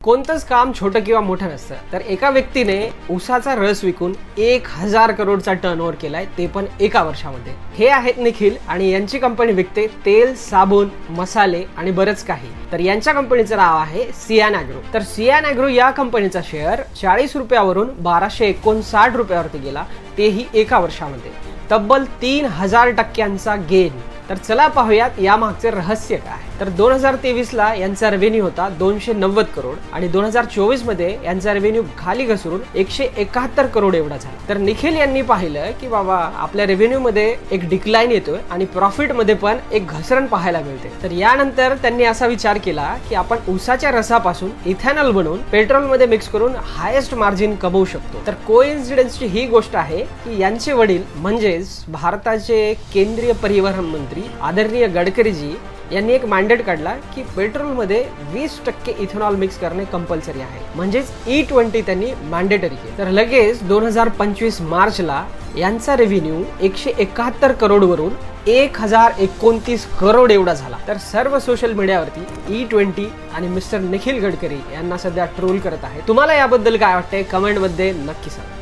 कोणतंच काम छोटं किंवा मोठं नसतं. तर एका व्यक्तीने ऊसाचा रस विकून 1000 करोडचा टर्नओव्हर केलाय, ते पण एका वर्षामध्ये. हे आहेत निखिल आणि यांची कंपनी विकते तेल, साबण, मसाले आणि बरंच काही. तर यांच्या कंपनीचं नाव आहे सियान ॲग्रो. तर सियान ॲग्रो या कंपनीचा शेअर 40 रुपयावरून 1259 रुपयावरती गेला, तेही एका वर्षामध्ये. तब्बल 3000% गेन. तर चला पाहूयात या मागचे रहस्य काय. तर 2023ला यांचा रेव्हेन्यू होता 290 करोड आणि 2024 मध्ये यांचा रेव्हेन्यू खाली घसरून 171 करोड एवढा झाला. तर निखिल यांनी पाहिलं की बाबा आपल्या रेव्हेन्यू मध्ये एक डिक्लाइन येतोय आणि प्रॉफिट मध्ये पण एक घसरण पाहायला मिळते. तर यानंतर त्यांनी असा विचार केला की आपण ऊसाच्या रसापासून इथेनॉल बनवून पेट्रोल मध्ये मिक्स करून हायेस्ट मार्जिन कमवू शकतो. तर कोइन्सिडेन्सची ही गोष्ट आहे की यांचे वडील म्हणजेच भारताचे केंद्रीय परिवहन मंत्री आदरणीय गडकरीजी यांनी एक मॅन्डेट काढला की पेट्रोलमध्ये 20% इथेनॉल मिक्स करणे कंपल्सरी आहे. म्हणजेच E20 त्यांनी मॅन्डेटरी केले. तर लगेच 2025 मार्चला यांचा रेव्हेन्यू 171 करोड वरून 1029 करोड एवढा झाला. तर सर्व सोशल मीडियावरती E20 आणि मिस्टर निखिल गडकरी यांना सध्या ट्रोल करत आहे. तुम्हाला याबद्दल काय वाटतंय कमेंट मध्ये नक्की सांगा.